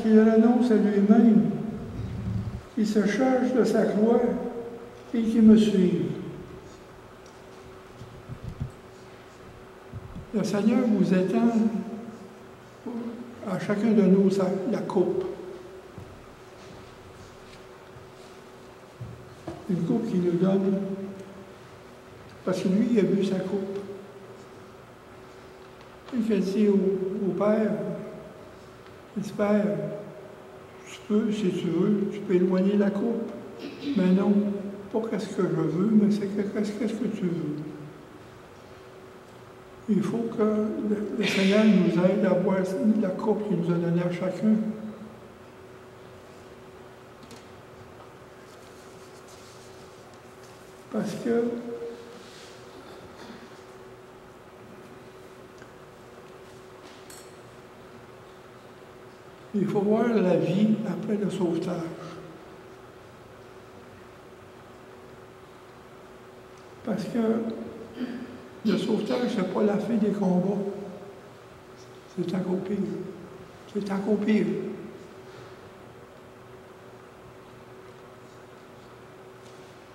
qu'il renonce à lui-même, qu'il se charge de sa croix et qu'il me suive. Le Seigneur vous étend à chacun de nous la coupe. Une coupe qu'il nous donne, parce que lui, il a bu sa coupe. Et qu'il dit au Père, il dit, Père, tu peux, si tu veux, tu peux éloigner la coupe. Mais non, pas qu'est-ce que je veux, mais c'est qu'est-ce que tu veux. Il faut que le Seigneur nous aide à boire la coupe qu'il nous a donnée à chacun. Parce que il faut voir la vie après le sauvetage. Parce que le sauvetage, ce n'est pas la fin des combats. C'est encore pire. C'est encore pire.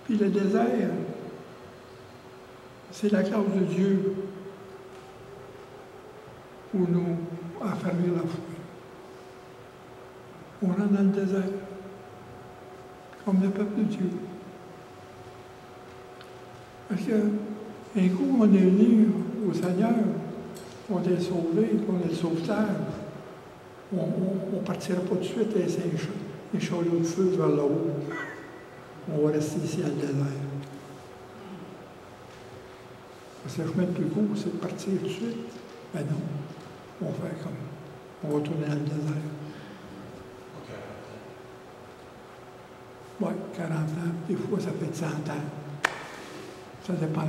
Puis le désert, c'est la grâce de Dieu pour nous affermir la foi. On rentre dans le désert, comme le peuple de Dieu. Parce qu'un coup, on est venu au Seigneur, on est sauvé, on est le sauveteur. On ne partira pas tout de suite et les chalots de feu vers le haut. On va rester ici à le désert. Parce que le chemin le plus court, c'est de partir tout de suite. Mais non, on va faire comme. On va tourner dans le désert. Oui, 40 ans, des fois ça peut être 100 ans. Ça dépend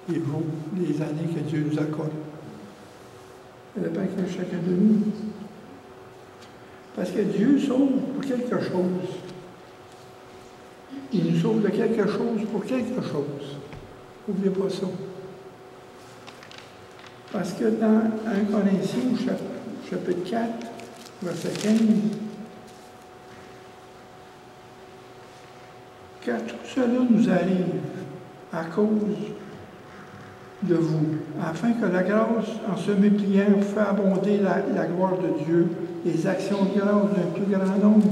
des jours, des années que Dieu nous accorde. Ça dépend de chacun de nous. Parce que Dieu sauve pour quelque chose. Il nous sauve de quelque chose pour quelque chose. N'oubliez pas ça. Parce que dans 1 Corinthiens, chapitre 4, verset 15, car tout cela nous arrive à cause de vous, afin que la grâce, en se multipliant, fait abonder la gloire de Dieu, les actions de grâce d'un plus grand nombre.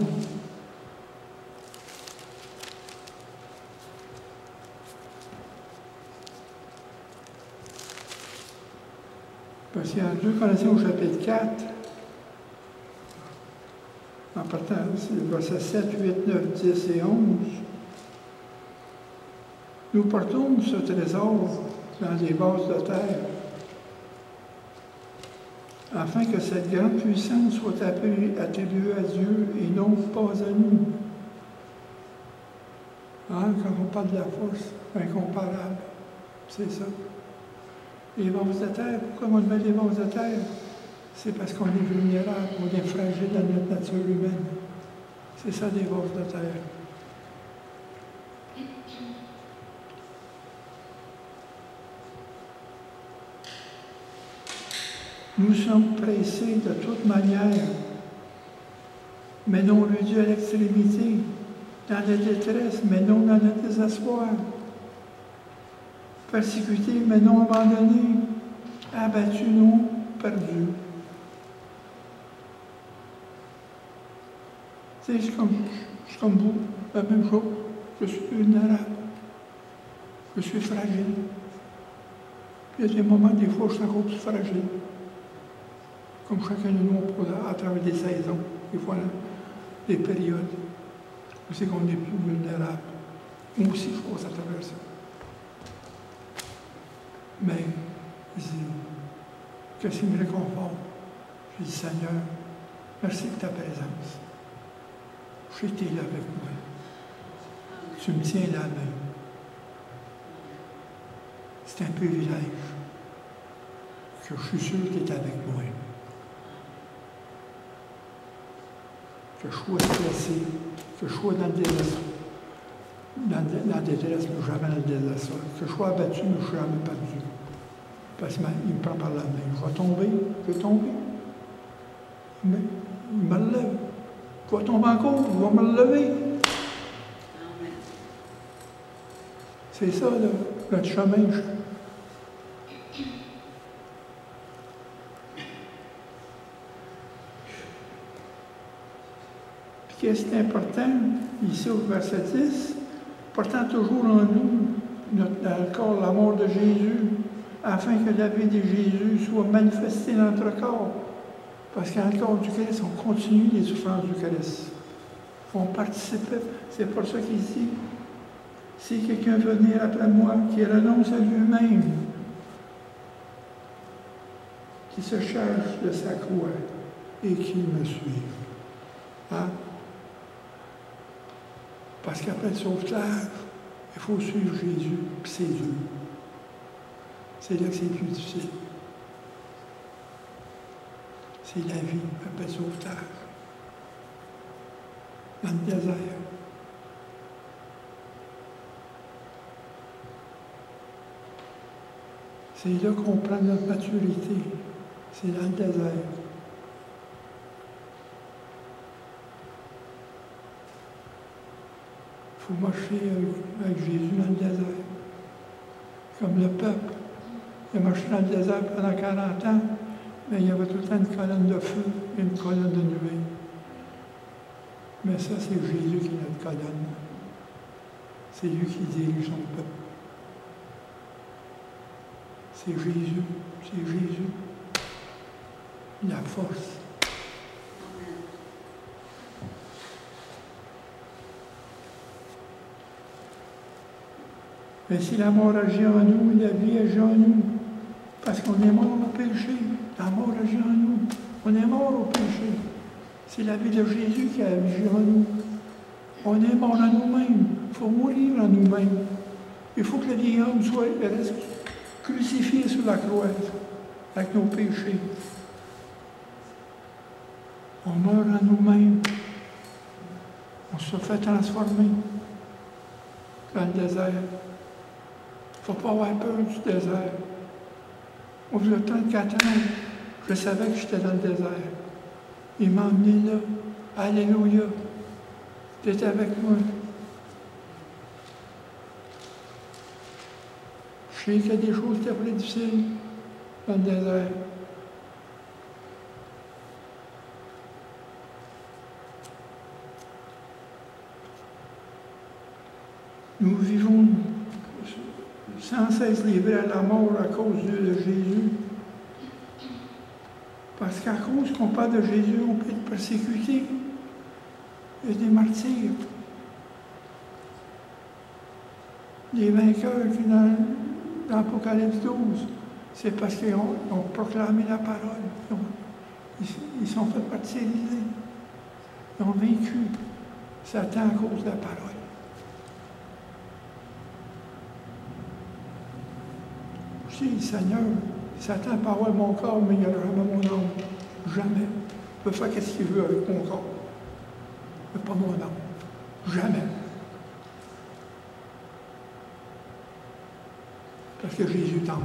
Parce qu'il y a 2 Corinthiens au chapitre 4, en partant, c'est le verset 7, 8, 9, 10 et 11. Nous portons ce trésor dans des vases de terre, afin que cette grande puissance soit attribuée à Dieu et non pas à nous. Hein, quand on parle de la force incomparable, c'est ça. Les vases de terre, pourquoi on met les vases de terre? C'est parce qu'on est vulnérable, on est fragile dans notre nature humaine. C'est ça, des vases de terre. Nous sommes pressés de toute manière, mais non réduits à l'extrémité, dans la détresse, mais non dans le désespoir, persécutés, mais non abandonnés, abattus, non perdus. Tu sais, je suis comme vous, la même chose. Je suis vulnérable. Je suis fragile. Il y a des moments, des fois, je suis encore plus fragile. Comme chacun de nous, à travers des saisons, des fois, des périodes où c'est qu'on est plus vulnérable. Moi aussi, je passe à travers ça. Mais, qu'est-ce qui me réconforte? Je dis, Seigneur, merci de ta présence. Je sais que tu es là avec moi. Tu me tiens la main. C'est un privilège que je suis sûr que tu es avec moi. Que je sois stressé, que je sois dans le désespoir, dans la détresse, mais jamais dans le désespoir. Que je sois abattu, mais je ne suis jamais perdu. Parce qu'il me prend par la main. Je vais tomber, mais Je me relève. Je vais tomber encore, je vais me relever. C'est ça, là, notre chemin. Puis qu'est-ce qui est important, ici au verset 10, portant toujours en nous notre corps la mort de Jésus, afin que la vie de Jésus soit manifestée dans notre corps. Parce qu'en corps du Christ, on continue les souffrances du Christ. On participe. C'est pour ça qu'il dit, si quelqu'un veut venir après moi, qui renonce à lui-même, qui se charge de sa croix et qui me suive. Hein? Parce qu'après le sauvetage, il faut suivre Jésus et ses yeux. C'est là que c'est plus difficile. C'est la vie après le sauvetage. Dans le désert. C'est là qu'on prend notre maturité. C'est dans le désert. Il faut marcher avec Jésus dans le désert. Comme le peuple. Il a marché dans le désert pendant 40 ans, mais il y avait tout le temps une colonne de feu et une colonne de nuée. Mais ça, c'est Jésus qui est notre colonne. C'est lui qui dirige son peuple. C'est Jésus, c'est Jésus. La force. Mais si la mort agit en nous, la vie agit en nous. Parce qu'on est mort au péché. La mort agit en nous. On est mort au péché. C'est la vie de Jésus qui agit en nous. On est mort à nous-mêmes. Il faut mourir à nous-mêmes. Il faut que le vieil homme soit crucifié sur la croix avec nos péchés. On meurt à nous-mêmes. On se fait transformer dans le désert. Il ne faut pas avoir peur du désert. Au bout de 34 ans, je savais que j'étais dans le désert. Il m'a emmené là. Alléluia. Tu étais avec moi. Je sais qu'il y a des choses qui étaient plus difficiles dans le désert. Nous vivons sans cesse livrés à la mort à cause de Jésus. Parce qu'à cause qu'on parle de Jésus, on peut être persécuté. Il y a des martyrs. Les vainqueurs qui dans l'Apocalypse 12, c'est parce qu'ils ont proclamé la parole. Ils sont fait martyriser. Ils ont vaincu Satan à cause de la parole. Je dis, Seigneur, Satan peut avoir mon corps, mais il n'y aura jamais mon âme. Jamais. Il peut faire ce qu'il veut avec mon corps. Mais pas mon âme. Jamais. Parce que Jésus t'en veut.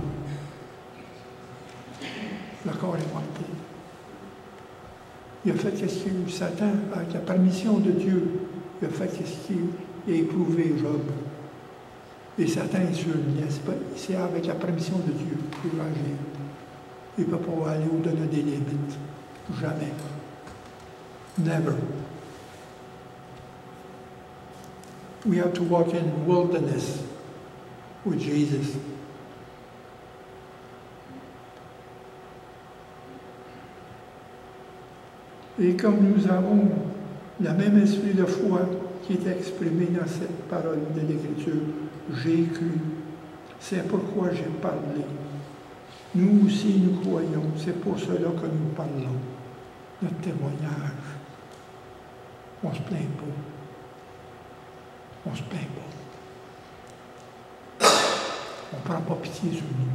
Le corps est mortel. Il a fait ce qu'il Satan, avec la permission de Dieu, il a fait ce qu'il a éprouvé Job. Et Satan est sur lui, c'est avec la permission de Dieu pour agir. Il ne peut pas aller au-delà des limites. Jamais. Never. We have to walk in wilderness with Jesus. Et comme nous avons le même esprit de foi qui est exprimé dans cette parole de l'Écriture, j'ai cru, c'est pourquoi j'ai parlé. Nous aussi, nous croyons, c'est pour cela que nous parlons. Notre témoignage. On ne se plaint pas. On ne se plaint pas. On ne prend pas pitié sur nous.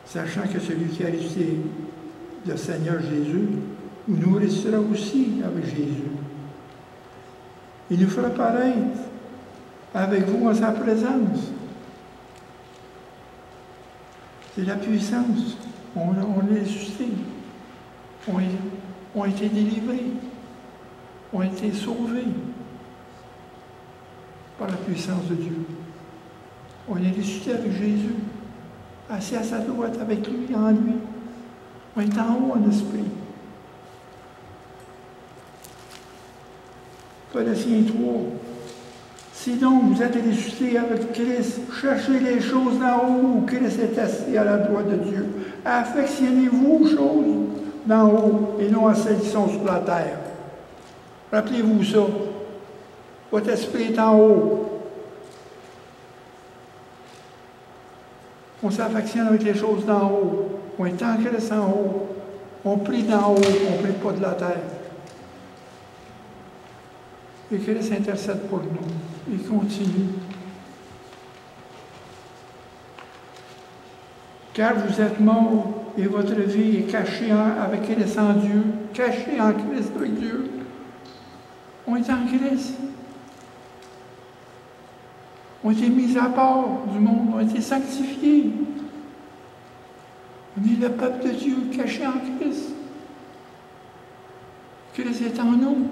Sachant que celui qui a ressuscité le Seigneur Jésus nous restera aussi avec Jésus. Il nous fera paraître avec vous en sa présence. C'est la puissance. On est ressuscité. On a été délivrés. On a été sauvés par la puissance de Dieu. On est ressuscité avec Jésus, assis à sa droite avec lui, en lui. On est en haut en esprit. Colossiens 3. Si donc vous êtes ressuscités avec Christ, cherchez les choses d'en haut où Christ est assis à la droite de Dieu. Affectionnez-vous aux choses d'en haut et non à celles qui sont sur la terre. Rappelez-vous ça. Votre esprit est en haut. On s'affectionne avec les choses d'en haut. On est en Christ en haut. On prie d'en haut, on ne prie pas de la terre. Et Christ intercède pour nous. Il continue. Car vous êtes morts et votre vie est cachée avec Christ en Dieu. Cachée en Christ avec Dieu. On est en Christ. On a été mis à part du monde. On a été sanctifiés. On est le peuple de Dieu caché en Christ. Christ est en nous.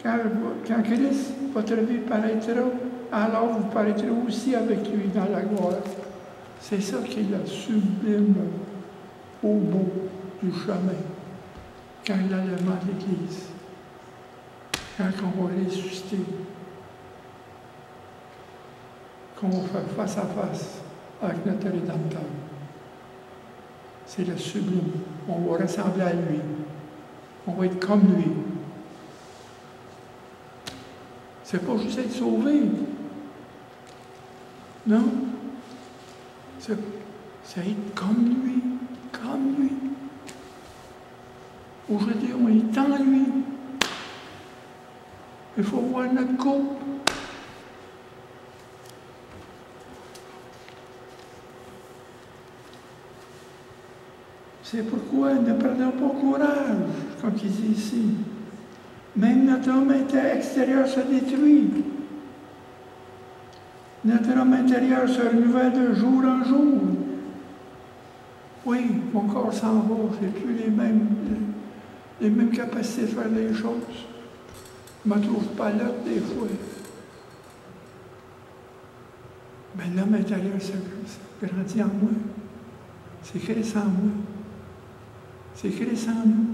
Quand Christ, votre vie paraîtra, alors vous paraîtrez aussi avec lui dans la gloire. C'est ça qui est le sublime au bout du chemin. Quand l'allemand de l'Église, quand on va ressusciter, qu'on va faire face à face avec notre Rédempteur. C'est le sublime. On va ressembler à lui. On va être comme lui. C'est pas juste être sauvé. Non. C'est être comme lui. Comme lui. Aujourd'hui, on est en lui. Il faut voir notre coupe. C'est pourquoi ne perdons pas courage, comme il dit ici. Même notre homme extérieur se détruit. Notre homme intérieur se renouvelle de jour en jour. Oui, mon corps s'en va, je n'ai plus les mêmes capacités de faire les choses. Je ne me trouve pas là des fois. Mais l'homme intérieur se grandit en moi. C'est Christ en moi. C'est Christ en nous.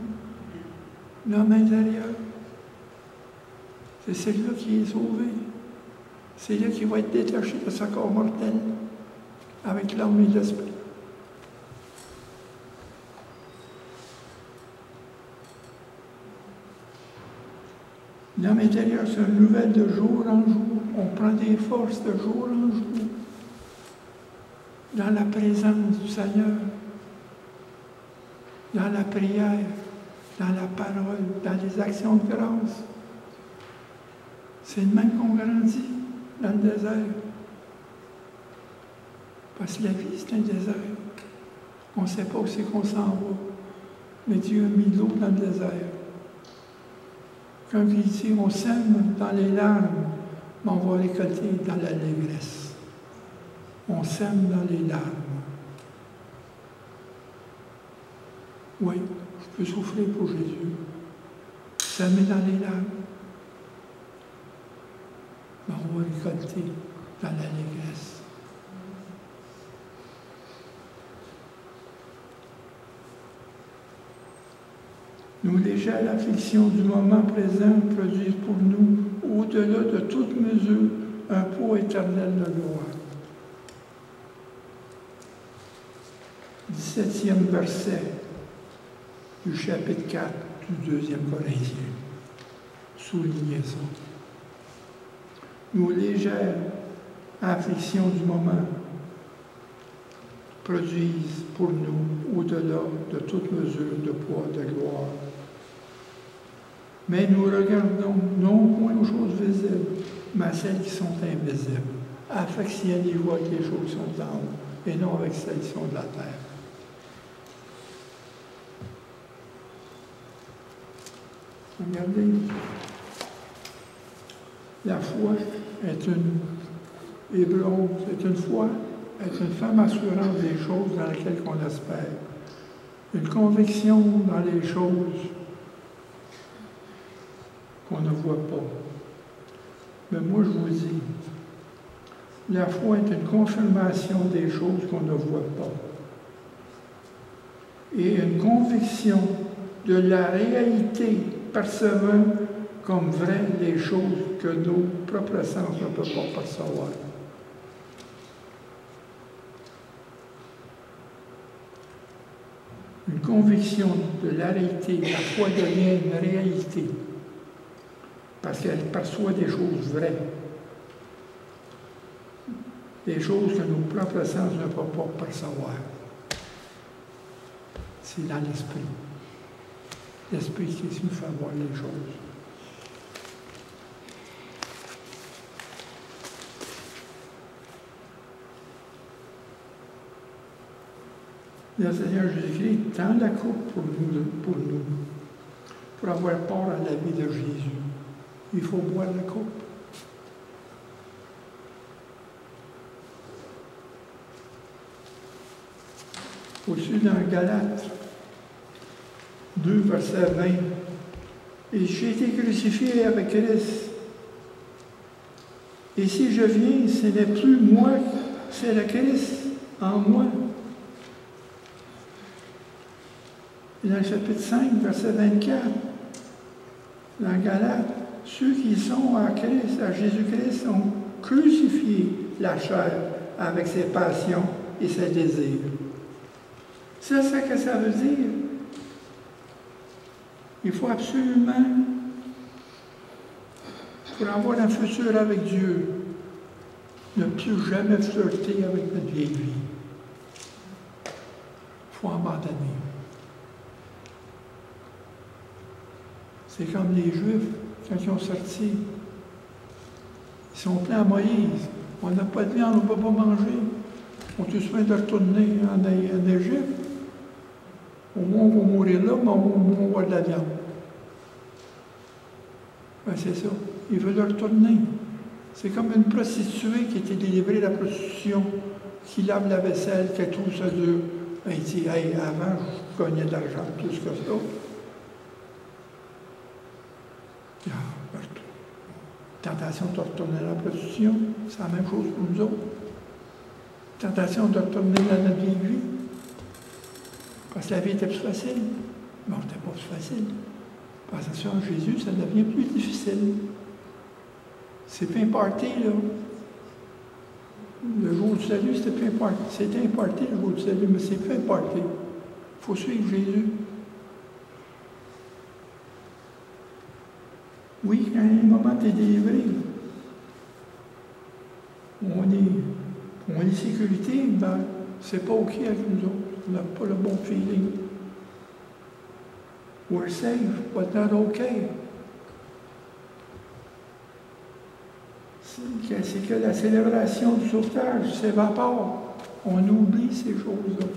L'homme intérieur. C'est celui-là qui est sauvé. C'est lui qui va être détaché de ce corps mortel avec l'âme et l'esprit. L'homme intérieur se renouvelle de jour en jour. On prend des forces de jour en jour dans la présence du Seigneur, dans la prière, dans la parole, dans les actions de grâce. C'est de même qu'on grandit dans le désert. Parce que la vie, c'est un désert. On ne sait pas où c'est qu'on s'en va. Mais Dieu a mis de l'eau dans le désert. Comme il dit, on sème dans les larmes, mais on va récolter dans l'allégresse. On sème dans les larmes. Oui, je peux souffrir pour Jésus. S'aimer dans les larmes. Mais on va récolter dans l'allégresse. Nos légères afflictions du moment présent produisent pour nous, au-delà de toute mesure, un poids éternel de gloire. 17e verset du chapitre 4 du 2e Corinthiens. Soulignez ça. Nos légères afflictions du moment produisent pour nous, au-delà de toute mesure de poids de gloire. Mais nous regardons non point aux choses visibles, mais à celles qui sont invisibles. Affectionnez-vous avec les choses qui sont en haut, et non avec celles qui sont de la terre. Regardez. La foi est une Hébreu, c'est une foi, est une ferme assurance des choses dans lesquelles on espère. Une conviction dans les choses qu'on ne voit pas. Mais moi, je vous dis, la foi est une confirmation des choses qu'on ne voit pas. Et une conviction de la réalité, percevant comme vraies les choses que nos propres sens ne peuvent pas percevoir. Une conviction de la réalité, la foi devient une réalité, parce qu'elle perçoit des choses vraies, des choses que nos propres sens ne peuvent pas percevoir. C'est dans l'esprit. L'esprit qui nous fait voir les choses. Le Seigneur Jésus-Christ tend la coupe pour nous, pour avoir part à la vie de Jésus. Il faut boire la coupe. Au-dessus dans Galates 2, verset 20, « Et j'ai été crucifié avec Christ. Et si je viens, ce n'est plus moi, c'est le Christ en moi. » Et dans le chapitre 5, verset 24, dans Galates, « Ceux qui sont à Christ, à Jésus-Christ, ont crucifié la chair avec ses passions et ses désirs. » C'est ça que ça veut dire. Il faut absolument, pour avoir un futur avec Dieu, ne plus jamais flirter avec notre vieille vie. Il faut abandonner. C'est comme les Juifs, quand ils ont sorti. Ils sont pleins à Moïse. On n'a pas de viande, on ne peut pas manger. On te souhaite de retourner en Égypte. Au moins, on va mourir là, mais on va avoir de la viande. Ben, c'est ça. Ils veulent retourner. C'est comme une prostituée qui était délivrée de la prostitution, qui lave la vaisselle, qui trouve ça dur. Ben, il dit, hey, avant, je gagnais de l'argent, plus que ça. Tentation de retourner dans la prostitution, c'est la même chose pour nous autres. Tentation de retourner dans notre vie de vie. Parce que la vie était plus facile. Mais on n'était pas plus facile. Parce que sur Jésus, ça devient plus difficile. C'est pas imparti, là. Le jour du salut, c'était pas imparti. C'était imparti le jour du salut, mais c'est pas imparti. Il faut suivre Jésus. Oui, quand un moment tu es délivré, on est sécurité, ben, c'est pas OK avec nous autres. On n'a pas le bon feeling. We're safe, but not okay. C'est que la célébration du sauvetage s'évapore. On oublie ces choses-là.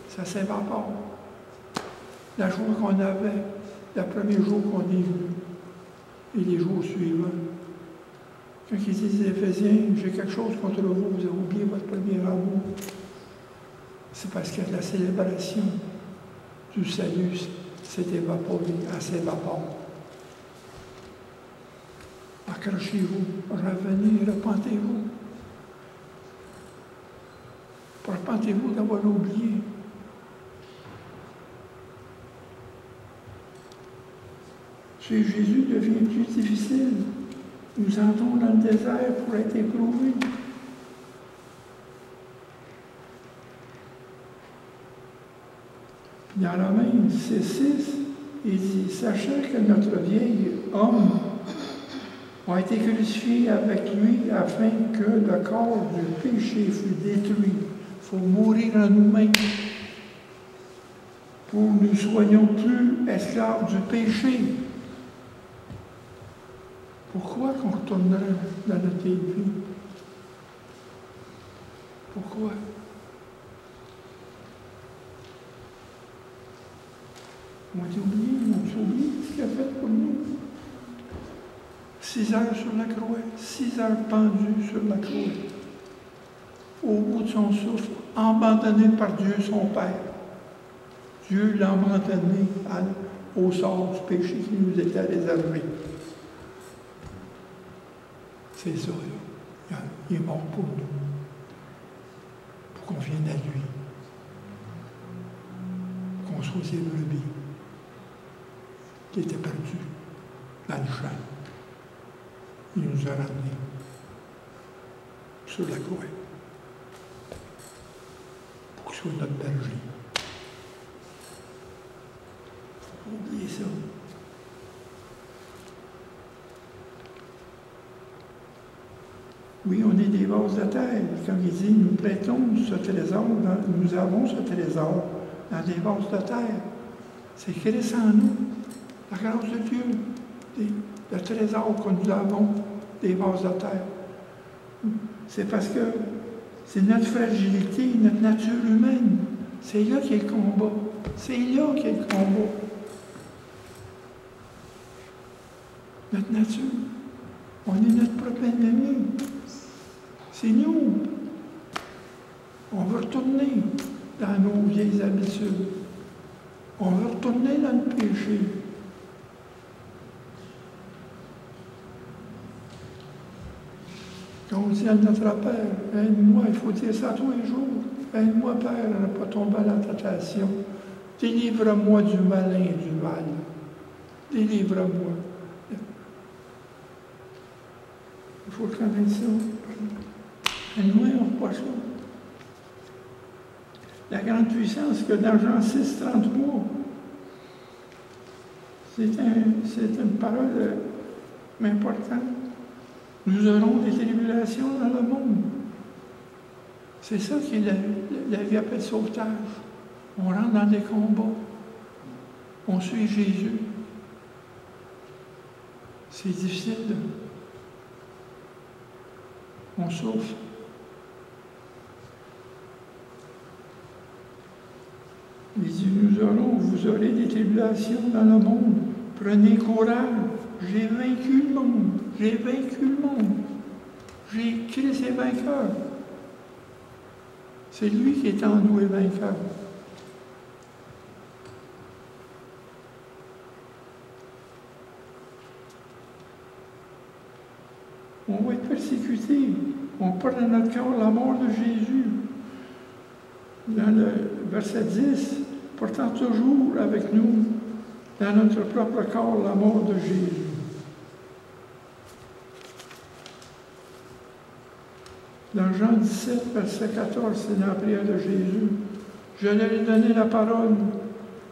Ça s'évapore. La joie qu'on avait, le premier jour qu'on est venu, et les jours suivants. Quand ils disent aux Éphésiens, j'ai quelque chose contre vous, vous avez oublié votre premier amour. C'est parce que la célébration du salut s'est évaporée, elle s'évapore. Accrochez-vous, revenez, repentez-vous. Repentez-vous d'avoir oublié. Suivre Jésus devient plus difficile. Nous entrons dans le désert pour être éprouvés. Dans Romains 6, il dit, sachant que notre vieil homme a été crucifié avec lui afin que le corps du péché fût détruit. Il faut mourir en nous-mêmes pour que nous ne soyons plus esclaves du péché. Pourquoi qu'on retournerait dans notre vieille vie? Pourquoi? On a oublié ce qu'il a fait pour nous. 6 heures sur la croix, 6 heures pendu sur la croix. Au bout de son souffle, abandonné par Dieu son Père. Dieu l'a abandonné au sort du péché qui nous était réservé. C'est ça, là. Il est mort pour nous, pour qu'on vienne à lui, qu'on soit ses brebis qui étaient perdus dans le champ. Il nous a ramenés sur la croix pour qu'il soit notre berger. Il faut pas oublier ça. Oui, on est des vases de terre. Comme il dit, nous prêtons ce trésor, nous avons ce trésor dans des vases de terre. C'est Christ en nous, la grâce de Dieu, le trésor que nous avons des vases de terre. C'est parce que c'est notre fragilité, notre nature humaine. C'est là qu'il y a le combat. C'est là qu'il y a le combat. Notre nature. On est notre propre ennemi. C'est nous. On veut retourner dans nos vieilles habitudes. On veut retourner dans le péché. Quand on dit à notre Père, aide-moi, il faut dire ça tous les jours. Aide-moi, Père, à ne pas tomber à la tentation. Délivre-moi du malin et du mal. Délivre-moi. Il faut connaître ça. Aide-moi, on reçoit ça. La grande puissance que dans Jean 6, 33, c'est une parole importante. Nous aurons des tribulations dans le monde. C'est ça qui est la vie après le sauvetage. On rentre dans des combats. On suit Jésus. C'est difficile. On souffre. Il dit, vous aurez des tribulations dans le monde. Prenez courage. J'ai vaincu le monde. J'ai vaincu le monde. Christ est vainqueur. C'est lui qui est en nous et vainqueur. On va être persécuté. On porte dans notre cœur la mort de Jésus. Dans le verset 10, portant toujours avec nous dans notre propre corps la mort de Jésus. Dans Jean 17, verset 14, c'est dans la prière de Jésus. Je leur ai donné la parole,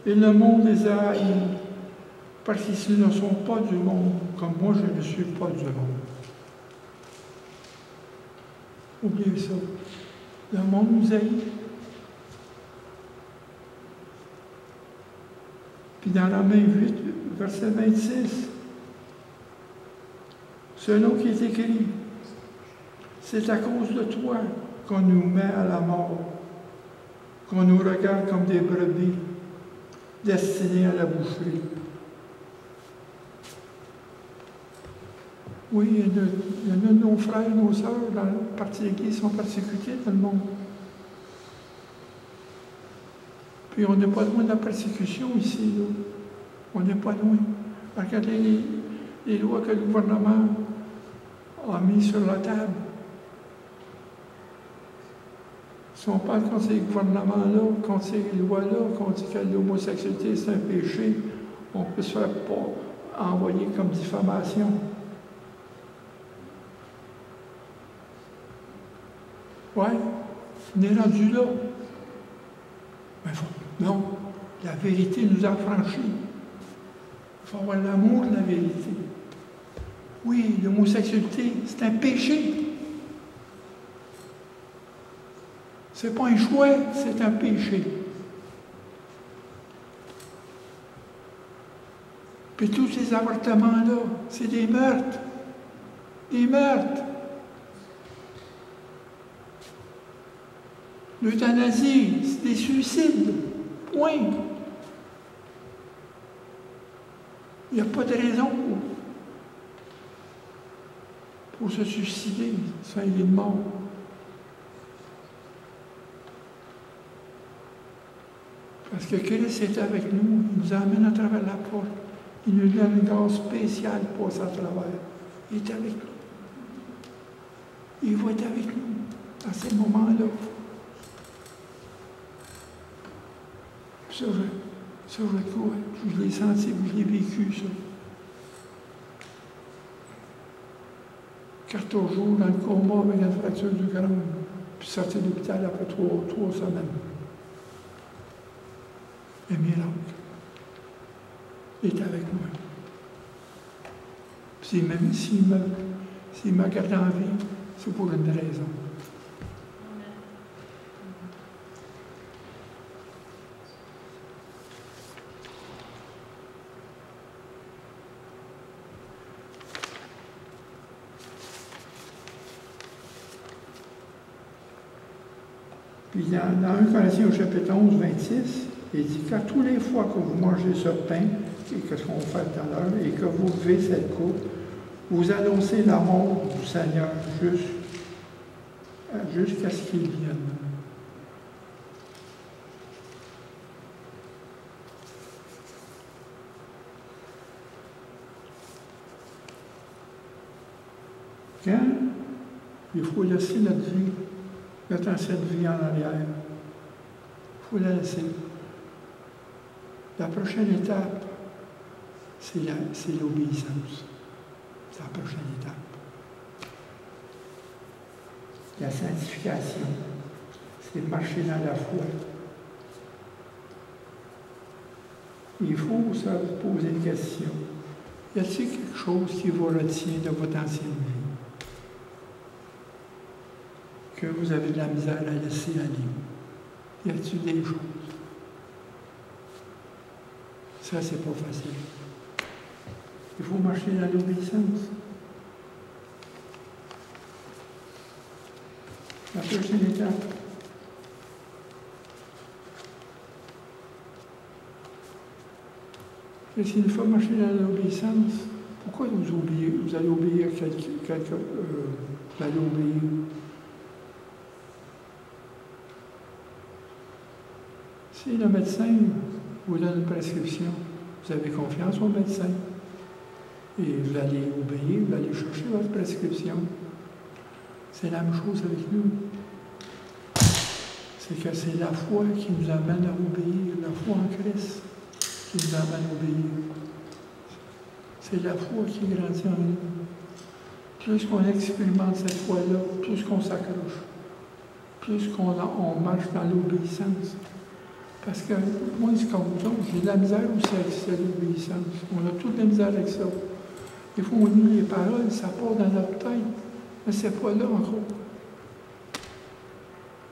et le monde les a haïs, parce qu'ils ne sont pas du monde, comme moi je ne suis pas du monde. Oubliez ça. Le monde nous haït. Puis dans la main 8, verset 26, selon qui est écrit, c'est à cause de toi qu'on nous met à la mort, qu'on nous regarde comme des brebis destinées à la boucherie. Oui, il y en a de nos frères et nos sœurs dans le parti Église sont persécutés dans le monde. Puis on n'est pas loin de la persécution ici, là. On n'est pas loin. Regardez les lois que le gouvernement a mises sur la table. Si on parle contre ces gouvernements-là, contre ces lois-là, qu'on dit que l'homosexualité c'est un péché, on peut se faire envoyer comme diffamation. Oui, on est rendu là. Mais non, la vérité nous a franchis. Il faut avoir l'amour de la vérité. Oui, l'homosexualité, c'est un péché. C'est pas un choix, c'est un péché. Puis tous ces avortements-là, c'est des meurtres. Des meurtres. L'euthanasie, c'est des suicides. Point. Il n'y a pas de raison. pour se suicider, ça, il est mort. Parce que Christ est avec nous, il nous amène à travers la porte, il nous donne une grâce spéciale pour passer à travers. Il est avec nous. Il va être avec nous à ces moments-là. Ça, je crois, je l'ai senti, je l'ai vécu, ça. 14 jours dans le coma avec une fracture du crâne, puis sorti de l'hôpital après 3 semaines. Un miracle. Il est avec moi. S'il m'a gardé en vie, c'est pour une raison. Puis dans 1 Corinthiens au chapitre 11, 26, il dit qu'à tous les fois que vous mangez ce pain, et que ce qu'on fait tout à l'heure, et que vous buvez cette coupe, vous annoncez la mort du Seigneur jusqu'à ce qu'il vienne. Quand il faut laisser notre vie, notre ancienne vie en arrière, il faut la laisser. La prochaine étape, c'est l'obéissance. C'est la prochaine étape. La sanctification, c'est marcher dans la foi. Il faut se poser une question. Y a-t-il quelque chose qui vous retient de votre ancienne vie? Que vous avez de la misère à laisser aller? Y a-t-il des choses? Ça, c'est pas facile. Il faut marcher dans l'obéissance. La prochaine étape. Et s'il faut marcher dans l'obéissance, pourquoi vous allez obéir quelqu'un? Vous allez obéir. Si le médecin vous donne une prescription, vous avez confiance au médecin et vous allez obéir, vous allez chercher votre prescription. C'est la même chose avec nous. C'est que c'est la foi qui nous amène à obéir, la foi en Christ qui nous amène à obéir. C'est la foi qui grandit en nous. Plus qu'on expérimente cette foi-là, plus qu'on s'accroche, plus qu'on marche dans l'obéissance. Parce que moi, c'est comme vous autres, j'ai de la misère aussi avec l'obéissance. On a toute la misère avec ça. Des fois, on lit les paroles, ça part dans notre tête, mais c'est pas là encore.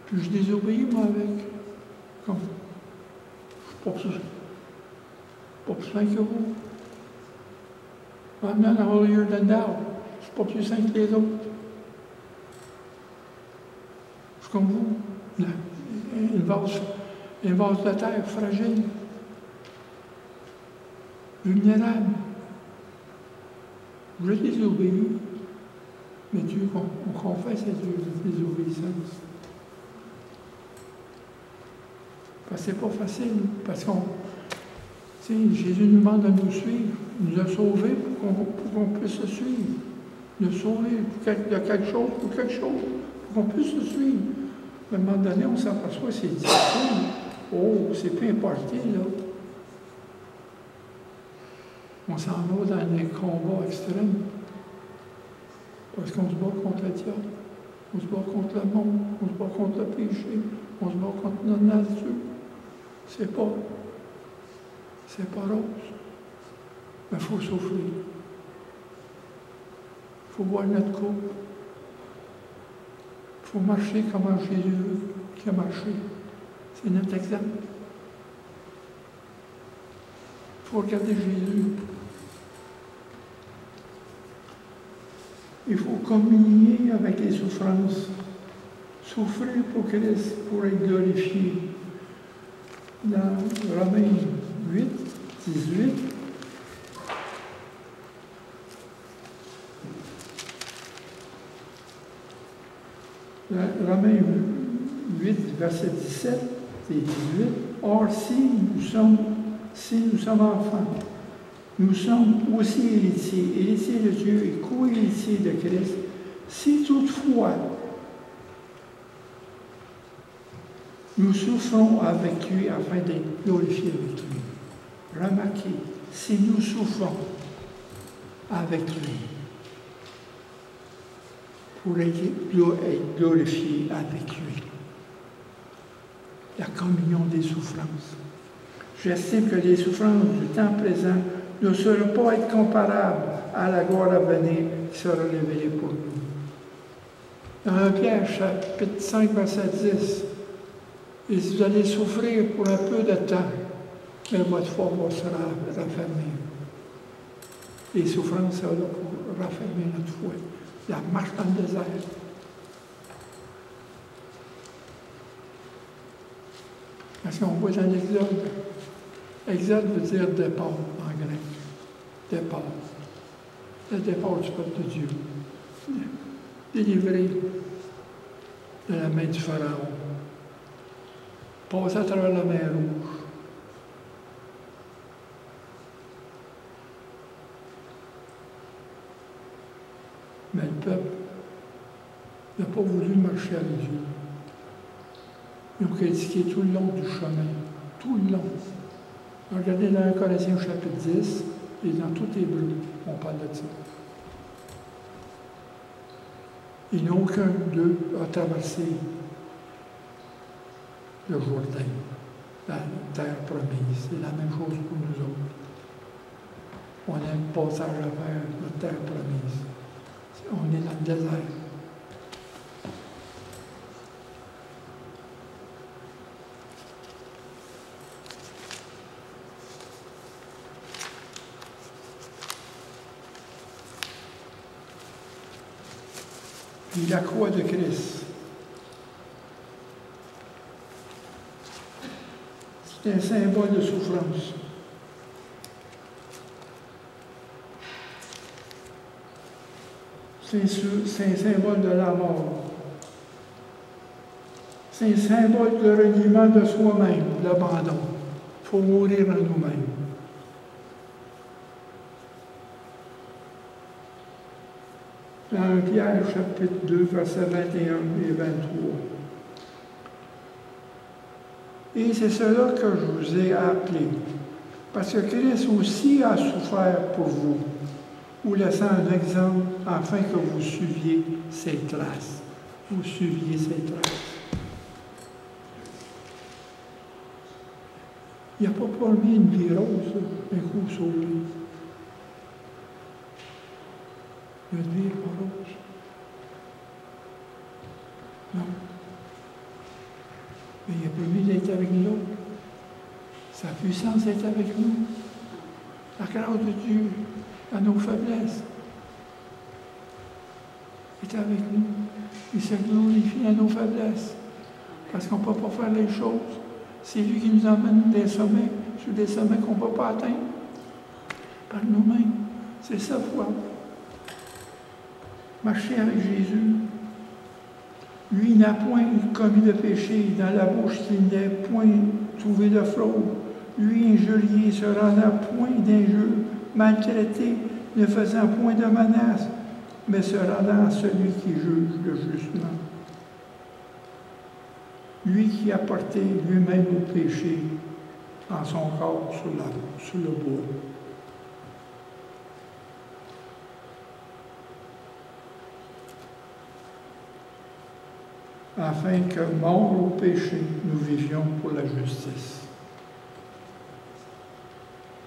Puis je désobéis, moi, avec. Comme, je suis pas plus sain que vous. I'm not holier than thou. Je suis pas plus sain que les autres. Je suis comme vous. Un vase de terre fragile, vulnérable. Je désobéis, mais Dieu, on confesse à Dieu la désobéissance. Parce que c'est pas facile, parce qu'on, Jésus nous demande de nous suivre, il nous a sauvés pour qu'on puisse le suivre. Nous sauver de quelque chose pour quelque chose, pour qu'on puisse le suivre. À un moment donné, on s'aperçoit que c'est difficile. Oh, c'est peu importé, là. On s'en va dans des combats extrêmes. Parce qu'on se bat contre le diable, on se bat contre le monde, on se bat contre le péché, on se bat contre notre nature. C'est pas rose. Mais il faut souffrir. Il faut boire notre coupe. Il faut marcher comme Jésus qui a marché. C'est notre exemple. Il faut regarder Jésus. Il faut communier avec les souffrances. Souffrir pour Christ, pour être glorifié. Dans Romains 8, 18, Romains 8, verset 17 et 18. Or, si nous sommes enfants, nous sommes aussi héritiers de Dieu et co-héritiers de Christ. Si toutefois nous souffrons avec lui afin d'être glorifiés avec lui. Remarquez, si nous souffrons avec lui pour être glorifiés avec lui. La communion des souffrances. J'estime que les souffrances du temps présent ne seront pas être comparables à la gloire à venir qui sera révélée pour nous. Dans 1 Pierre, chapitre 5, verset 10, et vous allez souffrir pour un peu de temps, mais votre foi sera raffermie. Les souffrances sont là pour raffermir notre foi. La marche dans le désert. Parce qu'on voit dans l'Exode. Exode veut dire départ en grec. Départ. Le départ du peuple de Dieu. Délivré de la main du Pharaon. Passer à travers la mer Rouge. Mais le peuple n'a pas voulu marcher avec Dieu. Ils ont critiqué tout le long du chemin. Tout le long. Regardez dans 1 Corinthiens chapitre 10, et dans tout Hébreu, on parle de ça. Il n'y a aucun d'eux a traversé le Jourdain, la terre promise. C'est la même chose pour nous autres. On a un passage à faire, notre terre promise. On est dans le désert. Puis la croix de Christ. C'est un symbole de souffrance. C'est un symbole de la mort. C'est un symbole de reniement de soi-même, de l'abandon. Il faut mourir en nous-mêmes. Dans 1 Pierre, chapitre 2, versets 21 et 23. Et c'est cela que je vous ai appelé, parce que Christ aussi a souffert pour vous, vous laissant un exemple afin que vous suiviez ses traces. Vous suiviez ses traces. Il n'a pas promis une vie rose, un coup sauvé. Notre vie n'est pas rose. Non. Mais il a promis d'être avec nous autres. Sa puissance est avec nous. La grâce de Dieu à nos faiblesses est avec nous. Il se glorifie à nos faiblesses. Parce qu'on ne peut pas faire les choses. C'est lui qui nous emmène des sommets, sur des sommets qu'on ne peut pas atteindre par nous-mêmes. C'est sa foi. Marcher avec Jésus. Lui n'a point commis de péché, dans la bouche qu'il n'est point trouvé de fraude. Lui, injurié, se rendant point d'injure, maltraité, ne faisant point de menace, mais se rendant à celui qui juge le jugement. Lui qui a porté lui-même au péché en son corps sur le bois. Afin que, morts au péché, nous vivions pour la justice.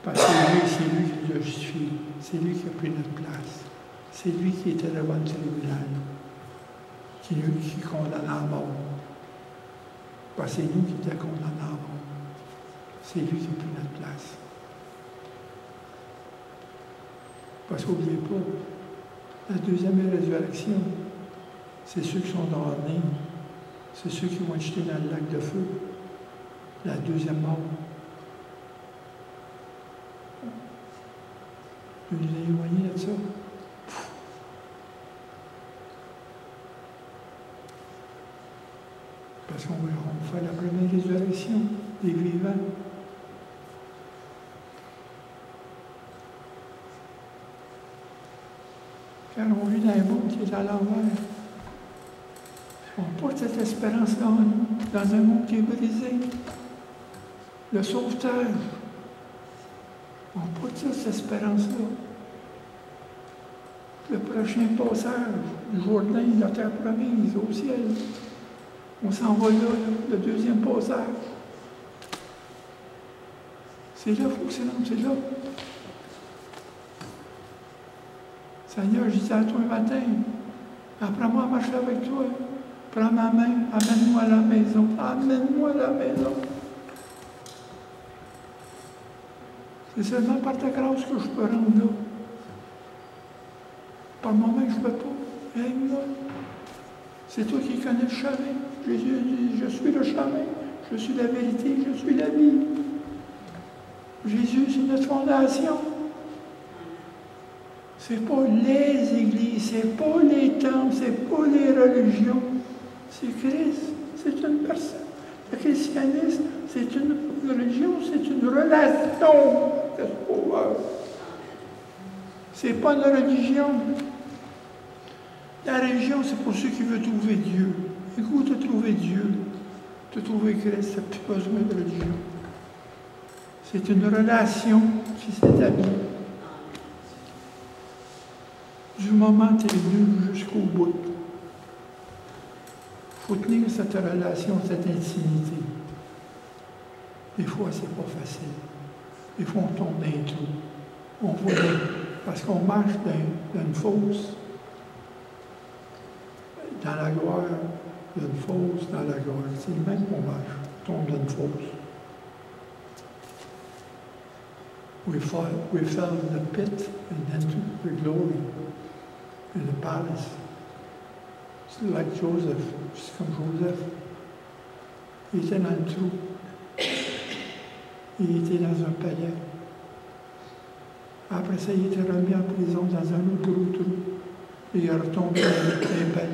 Parce que c'est lui qui nous a justifiés, c'est lui qui a pris notre place, c'est lui qui était devant le tribunal, qui condamne à mort. Parce que c'est nous qui étions condamnés à mort, c'est lui qui a pris notre place. Parce qu'oubliez pas, la deuxième résurrection, c'est ceux qui sont damnés. C'est ceux qui vont être jetés dans le lac de feu. La deuxième mort. Vous nous éloignez de ça. 1 Parce qu'on fait la première résurrection des vivants. Car on vit dans un monde qui est à l'envers. On porte cette espérance-là en nous, dans un monde qui est brisé. Le sauvetage. On porte cette espérance-là. Le prochain passage du Jourdain, de la terre promise au ciel. On s'en va là, le deuxième passage. C'est là, il faut que c'est là. Seigneur, je dis à toi un matin, apprends-moi à marcher avec toi. Prends ma main, amène-moi à la maison. Amène-moi à la maison. C'est seulement par ta grâce que je peux rendre là. Par moi-même, je ne peux pas. Aide-moi. C'est toi qui connais le chemin. Jésus dit, je suis le chemin, je suis la vérité, je suis la vie. Jésus, c'est notre fondation. Ce n'est pas les églises, ce n'est pas les temples, ce n'est pas les religions. C'est Christ, c'est une personne. Le christianisme, c'est une religion, c'est une relation. C'est pas une religion. La religion, c'est pour ceux qui veulent trouver Dieu. Écoute, de trouver Dieu, de trouver Christ, tu n'as plus besoin de religion. C'est une relation qui s'établit. Du moment où tu es venu jusqu'au bout, il faut tenir cette relation, cette intimité. Des fois, c'est pas facile. Des fois, on tombe dans un trou. On voit parce qu'on marche dans une fosse. Dans la gloire, d'une fosse, dans la gloire. C'est le même qu'on marche. On tombe dans une fosse. We fell in the pit and then to the glory in the palace. C'est like Joseph, c'est comme Joseph. Il était dans le trou. Il était dans un palais. Après ça, il était remis en prison dans un autre gros trou. Et il est retombé dans un palais.